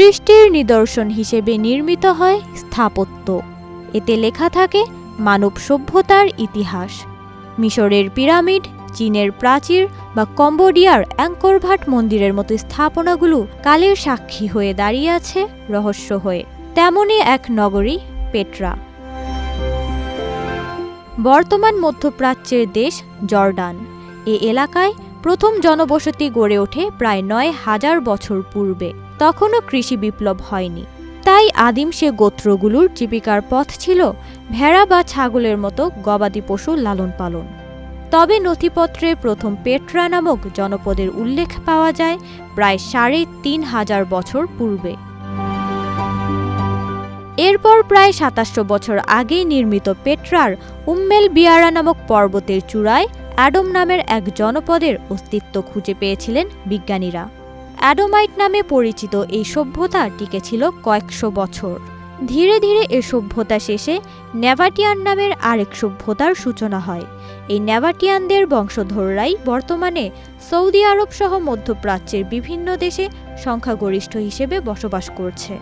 সৃষ্টির নিদর্শন হিসেবে নির্মিত হয় স্থাপত্য। এতে লেখা থাকে মানব সভ্যতার ইতিহাস। মিশরের পিরামিড, চীনের প্রাচীর বা কম্বোডিয়ার অ্যাঙ্কর ভাট মন্দিরের মতো স্থাপনাগুলো কালের সাক্ষী হয়ে দাঁড়িয়ে আছে রহস্য হয়ে। তেমনই এক নগরী পেট্রা। বর্তমান মধ্যপ্রাচ্যের দেশ জর্ডান। এ এলাকায় প্রথম জনবসতি গড়ে ওঠে প্রায় ৯,০০০ বছর পূর্বে। তখনও কৃষি বিপ্লব হয়নি, তাই আদিম সে গোত্রগুলোর জীবিকার পথ ছিল ভেড়া বা ছাগলের মতো গবাদি পশু লালন পালন। তবে নথিপত্রে প্রথম পেট্রা নামক জনপদের উল্লেখ পাওয়া যায় প্রায় ৩,৫০০ বছর পূর্বে। এরপর প্রায় ২৭০০ বছর আগে নির্মিত পেট্রার উম্মেল বিয়ারা নামক পর্বতের চূড়ায় অ্যাডম নামের এক জনপদের অস্তিত্ব খুঁজে পেয়েছিলেন বিজ্ঞানীরা। অ্যাডোমাইট নামে পরিচিত এই সভ্যতা টিকেছিল কয়েকশো বছর। ধীরে ধীরে এ সভ্যতা শেষে নেভাটিয়ান নামের আরেক সভ্যতার সূচনা হয়। এই নেভাটিয়ানদের বংশধররাই বর্তমানে সৌদি আরব সহ মধ্যপ্রাচ্যের বিভিন্ন দেশে সংখ্যাগরিষ্ঠ হিসেবে বসবাস করছে।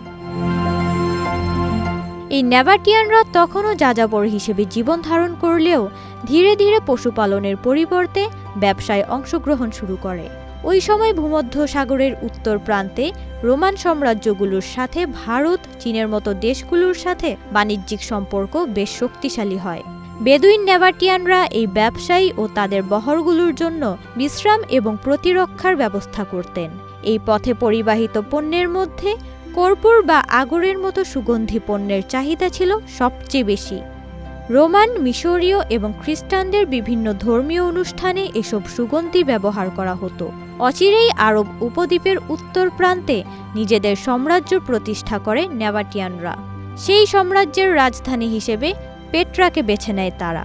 এই নেভাটিয়ানরা তখনও যাযাবর হিসেবে জীবন ধারণ করলেও ধীরে ধীরে পশুপালনের পরিবর্তে ব্যবসায় অংশগ্রহণ শুরু করে। ওই সময় ভূমধ্য সাগরের উত্তর প্রান্তে রোমান সাম্রাজ্যগুলোর সাথে ভারত, চীনের মতো দেশগুলোর সাথে বাণিজ্যিক সম্পর্ক বেশ শক্তিশালী হয়। বেদুইন নেভাটিয়ানরা এই ব্যবসায়ী ও তাদের বহরগুলোর জন্য বিশ্রাম এবং প্রতিরক্ষার ব্যবস্থা করতেন। এই পথে পরিবাহিত পণ্যের মধ্যে কর্পূর বা আগরের মতো সুগন্ধি পণ্যের চাহিদা ছিল সবচেয়ে বেশি। রোমান, মিশরীয় এবং খ্রিস্টানদের বিভিন্ন ধর্মীয় অনুষ্ঠানে এসব সুগন্ধি ব্যবহার করা হতো। অচিরেই আরব উপদ্বীপের উত্তর প্রান্তে নিজেদের সাম্রাজ্য প্রতিষ্ঠা করে নেভাটিয়ানরা। সেই সাম্রাজ্যের রাজধানী হিসেবে পেট্রাকে বেছে নেয় তারা।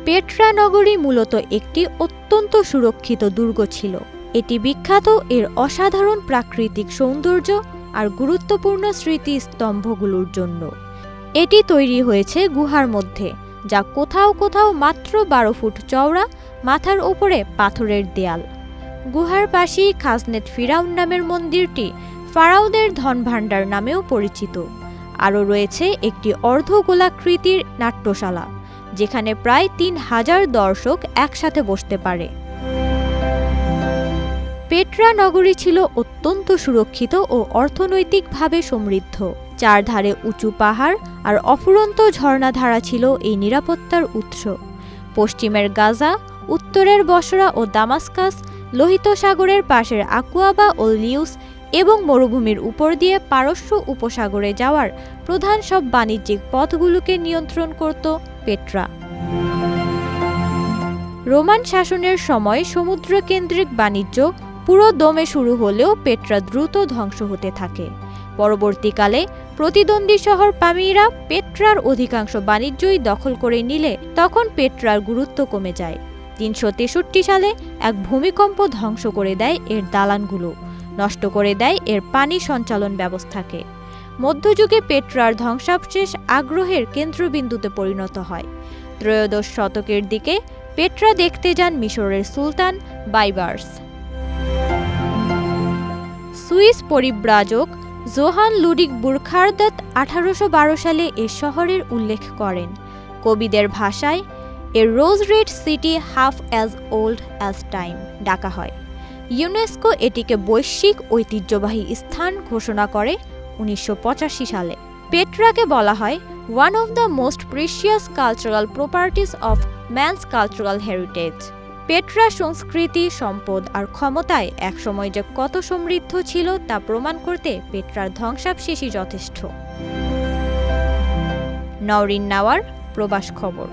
পেট্রা নগরী মূলত একটি অত্যন্ত সুরক্ষিত দুর্গ ছিল। এটি বিখ্যাত এর অসাধারণ প্রাকৃতিক সৌন্দর্য আর গুরুত্বপূর্ণ স্মৃতিস্তম্ভগুলোর জন্য। এটি তৈরি হয়েছে গুহার মধ্যে, যা কোথাও কোথাও মাত্র ১২ ফুট চওড়া, মাথার ওপরে পাথরের দেয়াল। গুহার পাশেই খাজনেত ফিরাউন নামের মন্দিরটি ফারাওদের ধনভাণ্ডার নামেও পরিচিত। আরও রয়েছে একটি অর্ধগোলাকৃতির নাট্যশালা, যেখানে প্রায় ৩,০০০ দর্শক একসাথে বসতে পারে। পেট্রা নগরী ছিল অত্যন্ত সুরক্ষিত ও অর্থনৈতিকভাবে সমৃদ্ধ। চারধারে উঁচু পাহাড় আর অফুরন্ত ঝর্ণাধারা ছিল এই নিরাপত্তার উৎস। পশ্চিমের গাজা, উত্তরের বসরা ও দামাস্কাস, লোহিত সাগরের পাশের আকুয়াবা ও লিউস এবং মরুভূমির উপর দিয়ে পারস্য উপসাগরে যাওয়ার প্রধান সব বাণিজ্যিক পথগুলোকে নিয়ন্ত্রণ করত পেট্রা। রোমান শাসনের সময় সমুদ্রকেন্দ্রিক বাণিজ্য পুরো দমে শুরু হলেও পেট্রা দ্রুত ধ্বংস হতে থাকে। পরবর্তীকালে প্রতিদ্বন্দ্বী শহর পামিরা পেট্রার অধিকাংশ বাণিজ্যই দখল করে নিলে তখন পেট্রার গুরুত্ব কমে যায়। ৩৬৩ সালে এক ভূমিকম্প ধ্বংস করে দেয় এর দালানগুলো, নষ্ট করে দেয় এর পানি সঞ্চালন ব্যবস্থাকে। মধ্যযুগে পেট্রার ধ্বংসাবশেষ আগ্রহের কেন্দ্রবিন্দুতে পরিণত হয়। ত্রয়োদশ শতকের দিকে পেট্রা দেখতে যান মিশরের সুলতান বাইবার্স। সুইস পরিব্রাজক জোহান লুডিক বুরখার্দাত ১৮১২ সালে এ শহরের উল্লেখ করেন। কবিদের ভাষায় এ rose red city half as old as time ডাকা হয়। ইউনেস্কো এটিকে বৈশ্বিক ঐতিহ্যবাহী স্থান ঘোষণা করে ১৯৮৫ সালে। পেট্রাকে বলা হয় one of the most precious cultural properties of man's cultural heritage. Petra সংস্কৃতি, সম্পদ আর ক্ষমতায় একসময় যে কত সমৃদ্ধ ছিল তা প্রমাণ করতে পেট্রার ধ্বংসাবশেষই যথেষ্ট। নওরিন নাওয়ার, প্রবাস খবর।